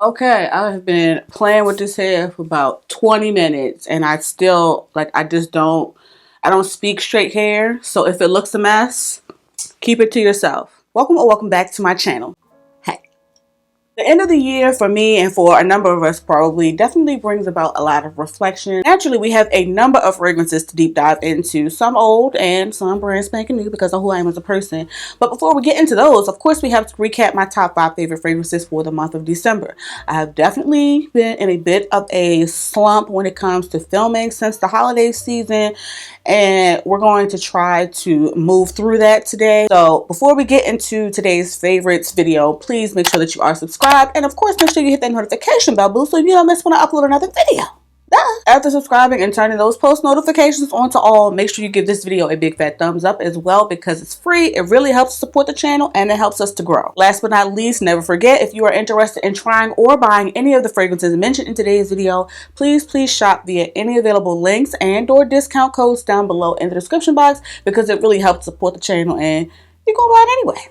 Okay, I have been playing with this hair for about 20 minutes and I still, I don't speak straight hair. So if it looks a mess, keep it to yourself. Welcome or welcome back to my channel. Hey. The end of the year for me and for a number of us probably definitely brings about a lot of reflection. Naturally, we have a number of fragrances to deep dive into, some old and some brand spanking new because of who I am as a person. But before we get into those, of course, we have to recap my top 5 favorite fragrances for the month of December. I have definitely been in a bit of a slump when it comes to filming since the holiday season, and we're going to try to move through that today. So before we get into today's favorites video, please make sure that you are subscribed, and of course make sure you hit that notification bell boo so you don't miss when I upload another video. After subscribing and turning those post notifications on to all, make sure you give this video a big fat thumbs up as well because it's free. It really helps support the channel and it helps us to grow. Last but not least, never forget, if you are interested in trying or buying any of the fragrances mentioned in today's video, please shop via any available links and or discount codes down below in the description box because it really helps support the channel and you're gonna buy it anyway.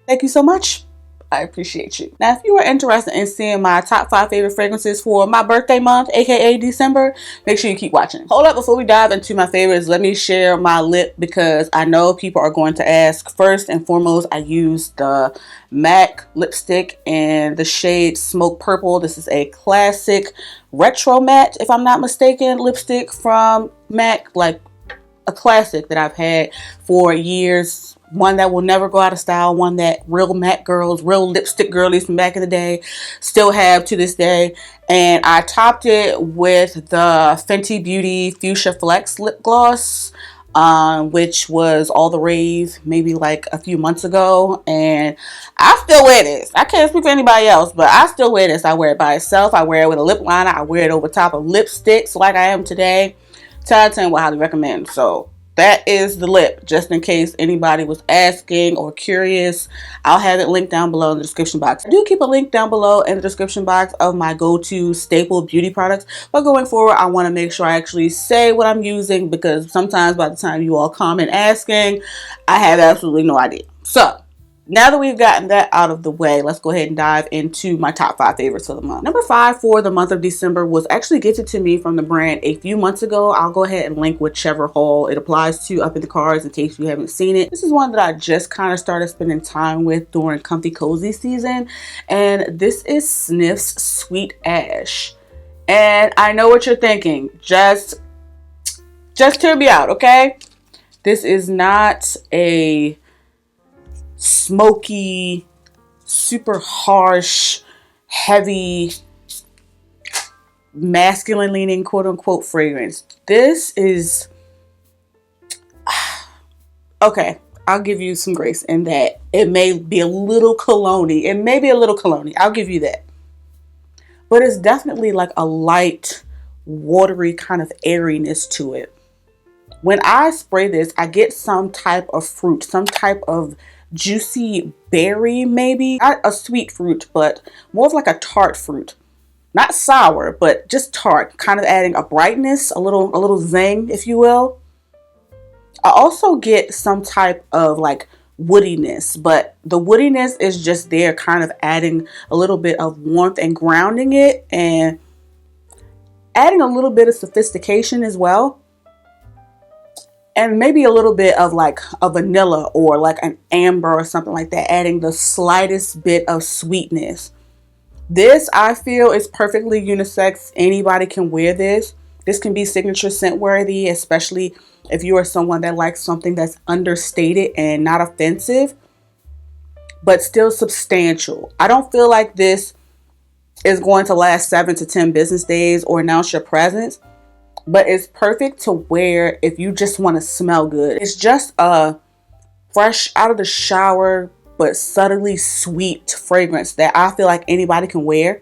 Thank you so much. I appreciate you. Now, if you are interested in seeing my top 5 favorite fragrances for my birthday month, aka December, make sure you keep watching. Hold up, before we dive into my favorites, let me share my lip because I know people are going to ask. First and foremost, I use the MAC lipstick in the shade Smoke Purple. This is a classic retro matte, if I'm not mistaken, lipstick from MAC, like a classic that I've had for years. One that will never go out of style, one that real matte girls, real lipstick girlies from back in the day still have to this day. And I topped it with the Fenty Beauty Fuchsia Flex lip gloss, which was all the rave maybe like a few months ago. And I still wear this. I can't speak for anybody else, but I still wear this. I wear it by itself. I wear it with a lip liner. I wear it over top of lipsticks like I am today. 10 out of 10 would highly recommend. So that is the lip, just in case anybody was asking or curious. I'll have it linked down below in the description box. I do keep a link down below in the description box of my go-to staple beauty products, but going forward I want to make sure I actually say what I'm using because sometimes by the time you all comment asking, I have absolutely no idea. So now that we've gotten that out of the way, let's go ahead and dive into my top 5 favorites for the month. Number 5 for the month of December was actually gifted to me from the brand a few months ago. I'll go ahead and link whichever haul it applies to up in the cards in case you haven't seen it. This is one that I just kind of started spending time with during comfy cozy season, and this is Sniff's Sweet Ash. And I know what you're thinking. Just hear me out, okay? This is not a smoky, super harsh, heavy, masculine leaning quote unquote fragrance. This is okay, I'll give you some grace in that it may be a little cologne-y. It may be a little cologne-y. I'll give you that. But it's definitely like a light, watery kind of airiness to it. When I spray this, I get some type of fruit, some type of juicy berry, maybe not a sweet fruit, but more of like a tart fruit, not sour, but just tart, kind of adding a brightness, a little zing, if you will. I also get some type of like woodiness, but the woodiness is just there, kind of adding a little bit of warmth and grounding it and adding a little bit of sophistication as well. And maybe a little bit of like a vanilla or like an amber or something like that, adding the slightest bit of sweetness. This, I feel, is perfectly unisex. Anybody can wear this. This can be signature scent worthy, especially if you are someone that likes something that's understated and not offensive, but still substantial. I don't feel like this is going to last 7 to 10 business days or announce your presence. But it's perfect to wear if you just want to smell good. It's just a fresh out of the shower but subtly sweet fragrance that I feel like anybody can wear.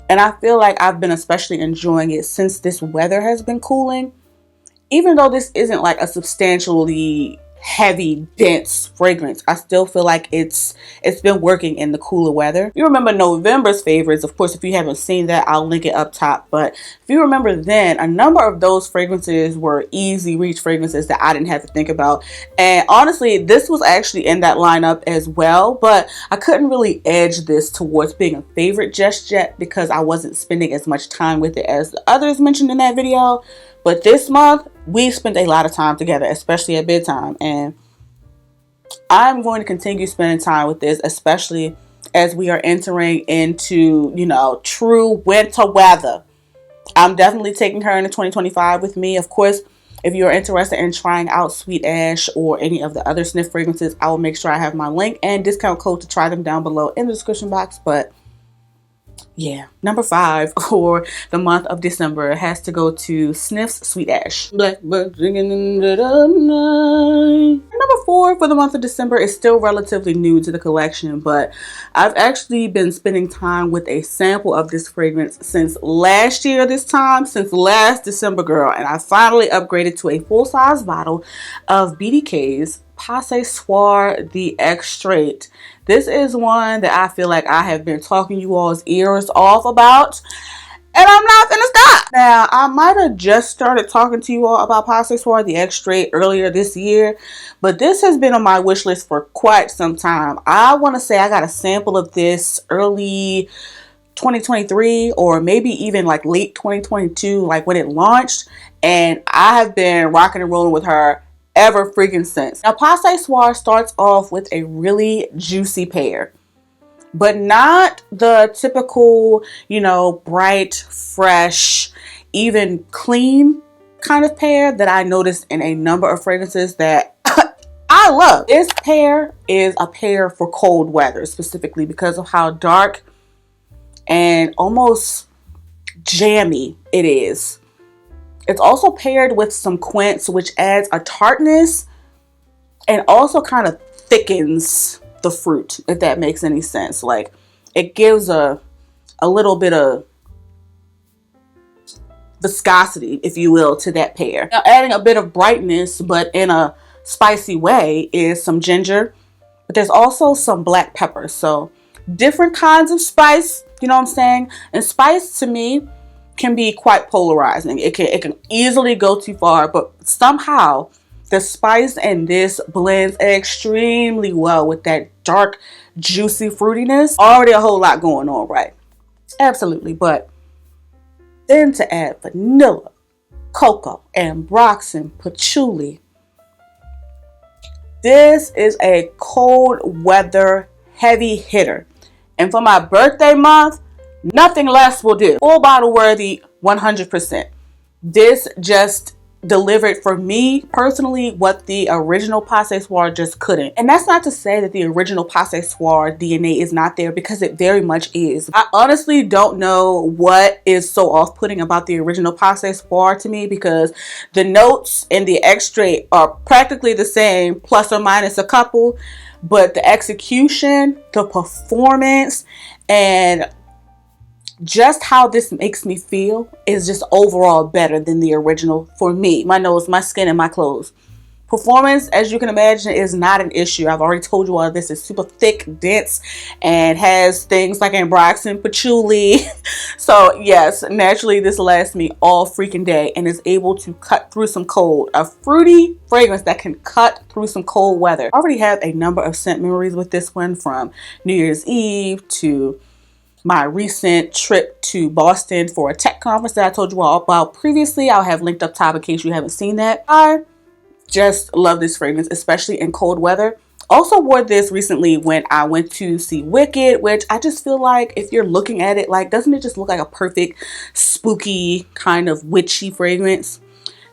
And I feel like I've been especially enjoying it since this weather has been cooling. Even though this isn't like a substantially heavy, dense fragrance. I still feel like it's been working in the cooler weather. You remember November's favorites. Of course, if you haven't seen that, I'll link it up top. But if you remember then, a number of those fragrances were easy reach fragrances that I didn't have to think about. And honestly, this was actually in that lineup as well. But I couldn't really edge this towards being a favorite just yet because I wasn't spending as much time with it as the others mentioned in that video. But this month, we spent a lot of time together, especially at bedtime. And I'm going to continue spending time with this, especially as we are entering into, you know, true winter weather. I'm definitely taking her into 2025 with me. Of course, if you're interested in trying out Sweet Ash or any of the other sniff fragrances, I will make sure I have my link and discount code to try them down below in the description box. But yeah, number 5 for the month of December has to go to Sniff's Sweet Ash. Blackbird singing in the night. Number 4 for the month of December is still relatively new to the collection, but I've actually been spending time with a sample of this fragrance since last year this time, since last December, girl, and I finally upgraded to a full-size bottle of BDK's Passe Soir the Extrait. This is one that I feel like I have been talking you all's ears off about, and I'm not gonna stop. Now, I might have just started talking to you all about Passe Soir the Extrait earlier this year, but this has been on my wish list for quite some time. I want to say I got a sample of this early 2023 or maybe even like late 2022, like when it launched, and I have been rocking and rolling with her ever freaking since. Now, Passe Soir starts off with a really juicy pear, but not the typical, you know, bright, fresh, even clean kind of pear that I noticed in a number of fragrances that I love. This pear is a pear for cold weather, specifically because of how dark and almost jammy it is. It's also paired with some quince, which adds a tartness and also kind of thickens the fruit, if that makes any sense. Like, it gives a little bit of viscosity, if you will, to that pear. Now, adding a bit of brightness, but in a spicy way, is some ginger. But there's also some black pepper. So different kinds of spice, you know what I'm saying? And spice, to me, can be quite polarizing. It can easily go too far, but somehow the spice in this blends extremely well with that dark, juicy fruitiness. Already a whole lot going on, right? Absolutely. But then to add vanilla, cocoa, ambroxan, patchouli. This is a cold weather heavy hitter. And for my birthday month, nothing less will do. Full bottle worthy, 100%. This just delivered for me personally what the original Passe Soir just couldn't. And that's not to say that the original Passe Soir DNA is not there, because it very much is. I honestly don't know what is so off-putting about the original Passe Soir to me, because the notes in the extrait are practically the same, plus or minus a couple, but the execution, the performance, and just how this makes me feel is just overall better than the original for me. My nose, my skin, and my clothes. Performance, as you can imagine, is not an issue. I've already told you all this is super thick, dense, and has things like ambroxan, patchouli. So yes, naturally this lasts me all freaking day and is able to cut through some cold. A fruity fragrance that can cut through some cold weather. I already have a number of scent memories with this one, from New Year's Eve to my recent trip to Boston for a tech conference that I told you all about previously. I'll have linked up top in case you haven't seen that. I just love this fragrance, especially in cold weather. Also wore this recently when I went to see Wicked, which I just feel like if you're looking at it, like, doesn't it just look like a perfect spooky kind of witchy fragrance?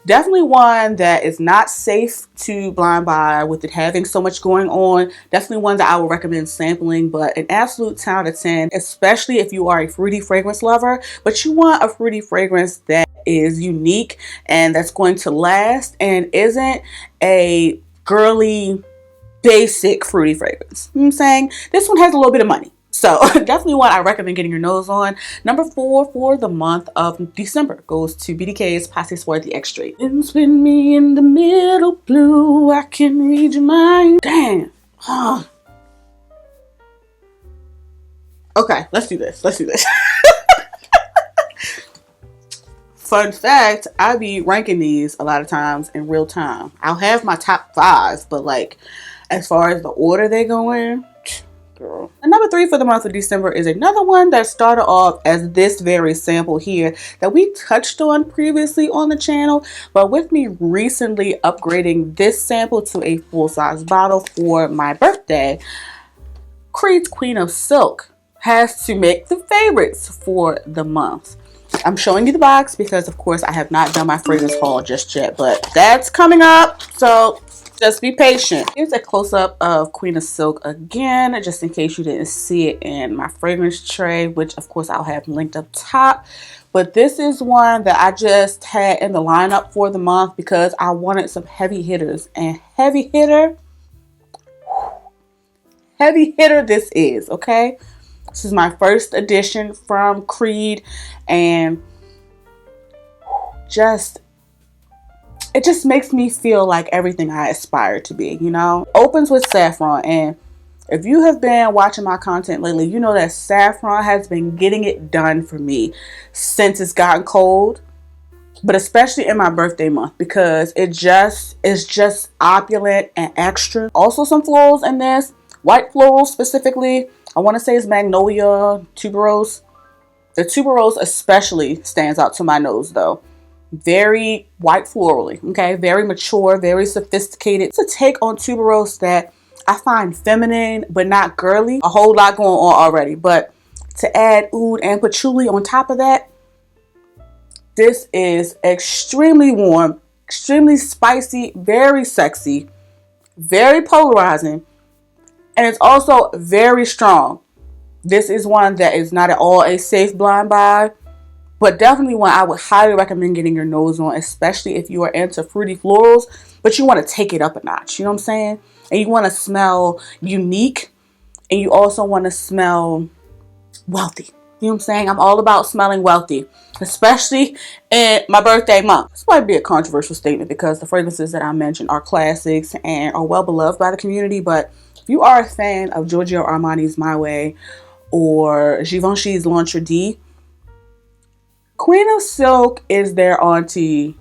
Definitely one that is not safe to blind buy with it having so much going on. Definitely one that I would recommend sampling, but an absolute 10 out of 10, especially if you are a fruity fragrance lover, but you want a fruity fragrance that is unique and that's going to last and isn't a girly, basic fruity fragrance. You know what I'm saying? This one has a little bit of money. So definitely one I recommend getting your nose on. Number 4 for the month of December goes to BDK's Passport the Extrait. Spin me in the middle blue, I can read your mind. Damn. Okay, let's do this. Fun fact, I be ranking these a lot of times in real time. I'll have my top 5, but like as far as the order they go in, girl. And number 3 for the month of December is another one that started off as this very sample here that we touched on previously on the channel, but with me recently upgrading this sample to a full-size bottle for my birthday, Creed's Queen of Silk has to make the favorites for the month. I'm showing you the box because of course I have not done my fragrance haul just yet, but that's coming up, so just be patient. Here's a close-up of Queen of Silk again, just in case you didn't see it in my fragrance tray, which of course I'll have linked up top. But this is one that I just had in the lineup for the month because I wanted some heavy hitters, and heavy hitter this is, okay? This is my first edition from Creed, and it just makes me feel like everything I aspire to be, you know? Opens with saffron, and if you have been watching my content lately, you know that saffron has been getting it done for me since it's gotten cold, but especially in my birthday month because it's just opulent and extra. Also some florals in this, white florals specifically. I want to say it's magnolia, tuberose. The tuberose especially stands out to my nose though. Very white florally, okay? Very mature, very sophisticated. It's a take on tuberose that I find feminine but not girly. A whole lot going on already, but to add oud and patchouli on top of that, this is extremely warm, extremely spicy, very sexy, very polarizing, and it's also very strong. This is one that is not at all a safe blind buy, but definitely one I would highly recommend getting your nose on, especially if you are into fruity florals, but you want to take it up a notch, you know what I'm saying? And you want to smell unique, and you also want to smell wealthy. You know what I'm saying? I'm all about smelling wealthy, especially in my birthday month. This might be a controversial statement because the fragrances that I mentioned are classics and are well beloved by the community, but if you are a fan of Giorgio Armani's My Way or Givenchy's L'Entre D, Queen of Silk is their auntie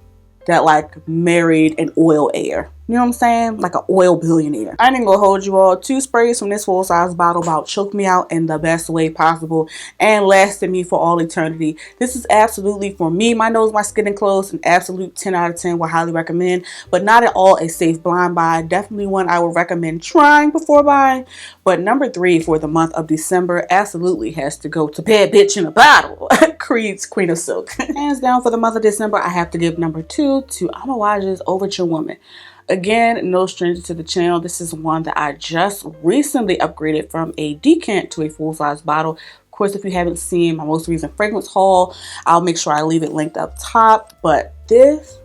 that like married an oil heir. You know what I'm saying? Like an oil billionaire. I ain't gonna hold you all. 2 sprays from this full-size bottle about choked me out in the best way possible and lasted me for all eternity. This is absolutely, for me, my nose, my skin, and clothes, an absolute 10 out of 10. Would highly recommend, but not at all a safe blind buy. Definitely one I would recommend trying before buying. But number 3 for the month of December absolutely has to go to Bad Bitch in a Bottle. Creed's Queen of Silk. Hands down for the month of December, I have to give number 2 to Amawage's Overture Woman. Again, no stranger to the channel. This is one that I just recently upgraded from a decant to a full-size bottle. Of course, if you haven't seen my most recent fragrance haul, I'll make sure I leave it linked up top. But this,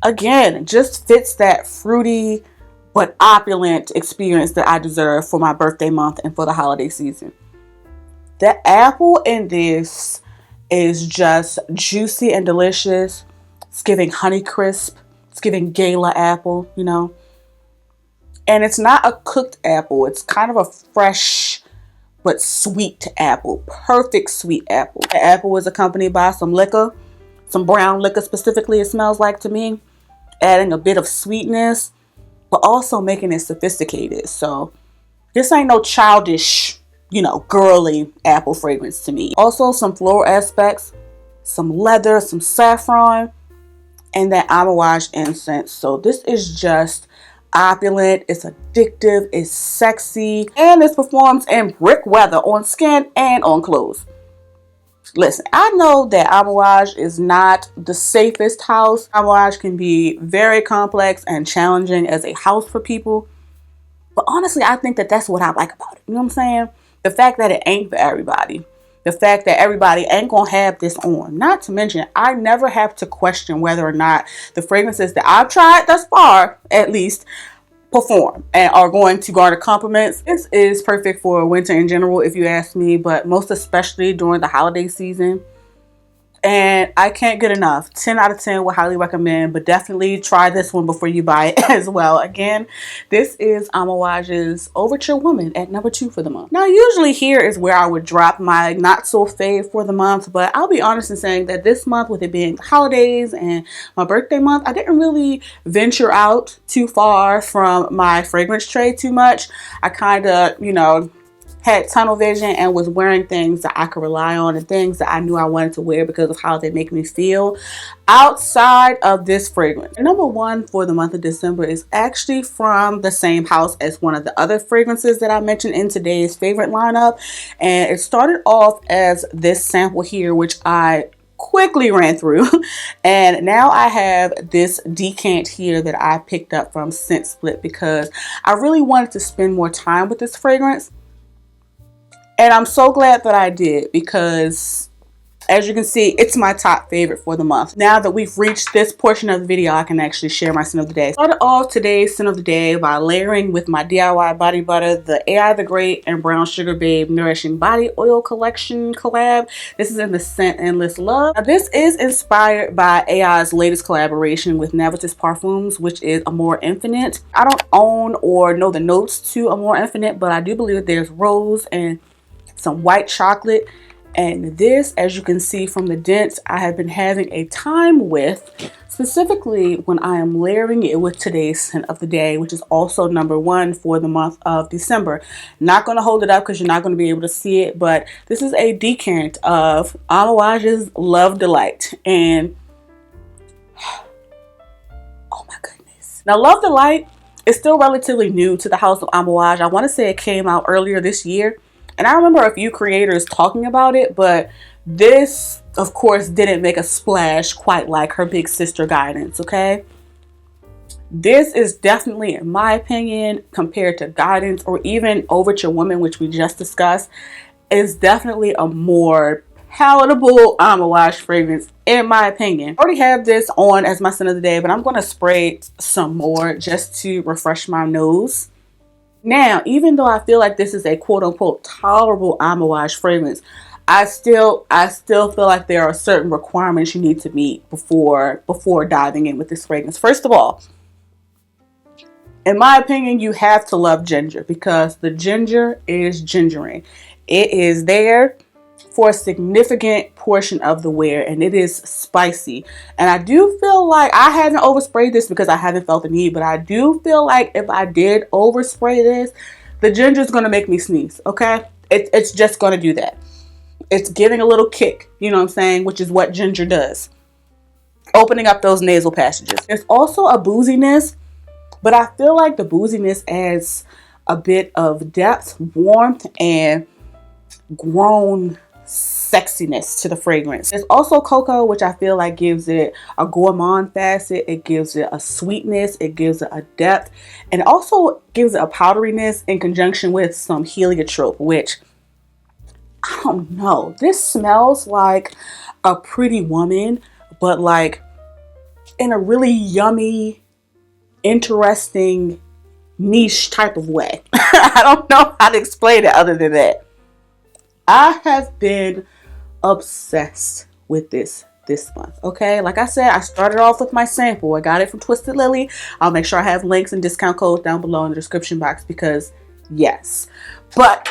again, just fits that fruity but opulent experience that I deserve for my birthday month and for the holiday season. The apple in this is just juicy and delicious. It's giving Honeycrisp. It's giving Gala apple, you know. And it's not a cooked apple. It's kind of a fresh but sweet apple. Perfect sweet apple. The apple is accompanied by some liquor. Some brown liquor specifically, it smells like to me. Adding a bit of sweetness, but also making it sophisticated. So this ain't no childish, you know, girly apple fragrance to me. Also some floral aspects, some leather, some saffron, and that Amouage incense. So this is just opulent, it's addictive, it's sexy, and this performs in brick weather on skin and on clothes. Listen, I know that Amouage is not the safest house. Amouage can be very complex and challenging as a house for people. But honestly, I think that that's what I like about it. You know what I'm saying? The fact that it ain't for everybody. The fact that everybody ain't gonna have this on. Not to mention, I never have to question whether or not the fragrances that I've tried thus far, at least, perform and are going to garner compliments. This is perfect for winter in general, if you ask me, but most especially during the holiday season. And I can't get enough. 10 out of 10 would highly recommend, but definitely try this one before you buy it as well. Again, this is Amawage's Overture Woman at number 2 for the month. Now, usually here is where I would drop my not so fave for the month, but I'll be honest in saying that this month, with it being the holidays and my birthday month, I didn't really venture out too far from my fragrance tray too much. I kind of, had tunnel vision and was wearing things that I could rely on and things that I knew I wanted to wear because of how they make me feel outside of this fragrance. Number 1 for the month of December is actually from the same house as one of the other fragrances that I mentioned in today's favorite lineup. And it started off as this sample here, which I quickly ran through, and now I have this decant here that I picked up from Scent Split because I really wanted to spend more time with this fragrance. And I'm so glad that I did because, as you can see, it's my top favorite for the month. Now that we've reached this portion of the video, I can actually share my scent of the day. Started off today's scent of the day by layering with my DIY body butter, the AI the Great and Brown Sugar Babe Nourishing Body Oil Collection collab. This is in the scent Endless Love. Now, this is inspired by AI's latest collaboration with Perfumes, which is Amore Infinite. I don't own or know the notes to Amore Infinite, but I do believe that there's rose and some white chocolate, and this, as you can see from the dents, I have been having a time with, specifically when I am layering it with today's scent of the day, which is also number 1 for the month of December. Not going to hold it up because you're not going to be able to see it, but this is a decant of Amawage's Love Delight. And oh my goodness. Now, Love Delight is still relatively new to the house of Amawage. I want to say it came out earlier this year. And I remember a few creators talking about it, but this, of course, didn't make a splash quite like her big sister Guidance, okay? This is definitely, in my opinion, compared to Guidance or even Overture Woman, which we just discussed, is definitely a more palatable Amawage fragrance, in my opinion. I already have this on as my scent of the day, but I'm going to spray some more just to refresh my nose. Now, even though I feel like this is a quote-unquote tolerable Amawage fragrance, I still feel like there are certain requirements you need to meet before diving in with this fragrance. First of all, in my opinion, you have to love ginger because the ginger is gingering. It is there for a significant portion of the wear, and it is spicy. And I do feel like I haven't oversprayed this because I haven't felt the need, but I do feel like if I did overspray this, the ginger is going to make me sneeze, okay? It's just going to do that. It's giving a little kick, you know what I'm saying, which is what ginger does. Opening up those nasal passages. There's also a booziness, but I feel like the booziness adds a bit of depth, warmth, and grown sexiness to the fragrance. There's also cocoa, which I feel like gives it a gourmand facet. It gives it a sweetness. It gives it a depth. And it also gives it a powderiness in conjunction with some heliotrope, which, I don't know. This smells like a pretty woman, but like in a really yummy, interesting, niche type of way. I don't know how to explain it other than that. I have been obsessed with this month, okay? Like I said, I started off with my sample. I got it from Twisted Lily. I'll make sure I have links and discount codes down below in the description box because, yes. But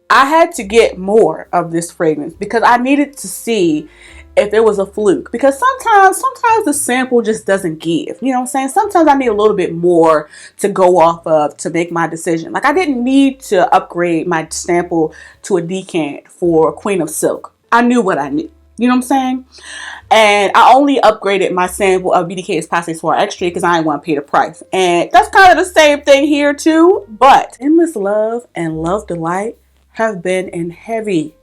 I had to get more of this fragrance because I needed to see if it was a fluke. Because sometimes the sample just doesn't give. You know what I'm saying? Sometimes I need a little bit more to go off of to make my decision. Like I didn't need to upgrade my sample to a decant for Queen of Silk. I knew what I knew. You know what I'm saying? And I only upgraded my sample of BDK's Passe Soir Extra because I didn't want to pay the price. And that's kind of the same thing here too. But Endless Love and Love Delight have been in heavy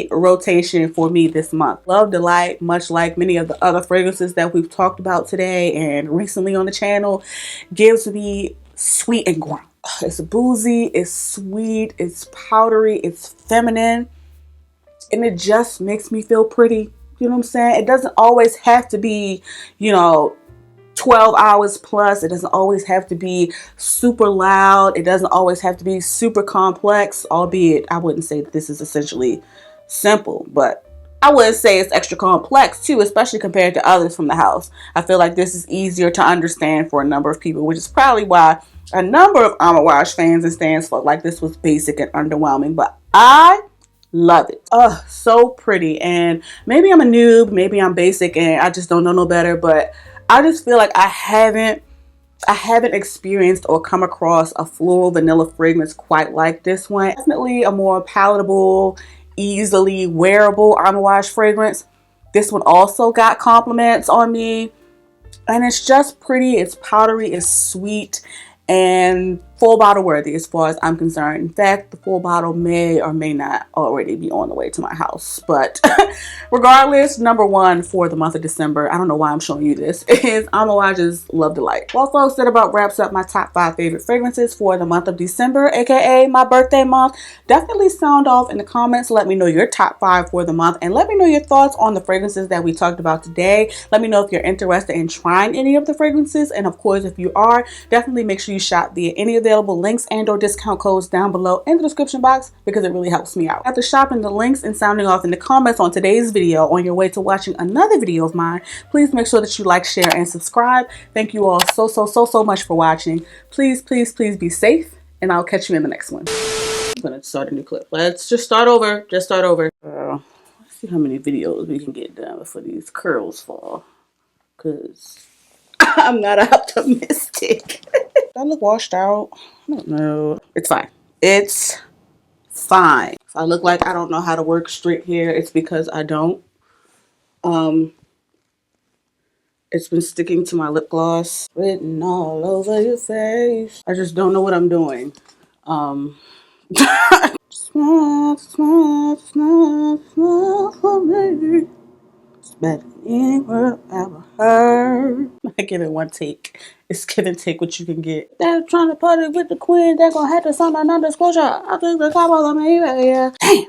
rotation for me this month. Love Delight, much like many of the other fragrances that we've talked about today and recently on the channel, gives me sweet and grown. It's boozy, it's sweet, it's powdery, it's feminine, and it just makes me feel pretty. You know what I'm saying? It doesn't always have to be, you know, 12 hours plus. It doesn't always have to be super loud. It doesn't always have to be super complex, albeit I wouldn't say that this is essentially simple, but I would say it's extra complex too, especially compared to others from the house. I feel like this is easier to understand for a number of people, which is probably why a number of Amouage fans and stands felt like this was basic and underwhelming, but I love it. Oh, so pretty. And maybe I'm a noob, maybe I'm basic and I just don't know no better, but I just feel like I haven't experienced or come across a floral vanilla fragrance quite like this one. Definitely a more palatable, easily wearable Amouage fragrance. This one also got compliments on me, and it's just pretty. It's powdery, it's sweet, and full bottle worthy as far as I'm concerned. In fact, the full bottle may or may not already be on the way to my house, but regardless, number one for the month of December, I don't know why I'm showing you this, is Amouage's Love Delight. Well, folks, that about wraps up my top 5 favorite fragrances for the month of December, aka my birthday month. Definitely sound off in the comments. Let me know your top 5 for the month, and let me know your thoughts on the fragrances that we talked about today. Let me know if you're interested in trying any of the fragrances, and of course, if you are, definitely make sure you shop via any available links and or discount codes down below in the description box, because it really helps me out. After shopping the links and sounding off in the comments on today's video, on your way to watching another video of mine, please make sure that you like, share, and subscribe. Thank you all so much for watching. Please be safe, and I'll catch you in the next one. I'm gonna start a new clip. Let's just start over. Let's see how many videos we can get done before these curls fall, because I'm not optimistic. I look washed out. I don't know. It's fine. It's fine. If I look like I don't know how to work straight hair, it's because I don't. It's been sticking to my lip gloss. Written all over your face. I just don't know what I'm doing. Smile, smile, smile, smile for me. It's better than any word I've ever heard. I give it one take. It's give and take what you can get. They're trying to party with the queen. They're gonna have to sign a non-disclosure. I think the top of them, yeah. Damn.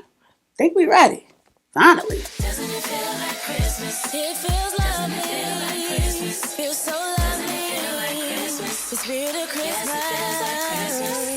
Think we ready. Finally. Doesn't it feel like Christmas? It feels lovely. Doesn't it feel like Christmas? Feels so lovely. Doesn't it feel like Christmas? The spirit of Christmas. Yes, it feels like Christmas.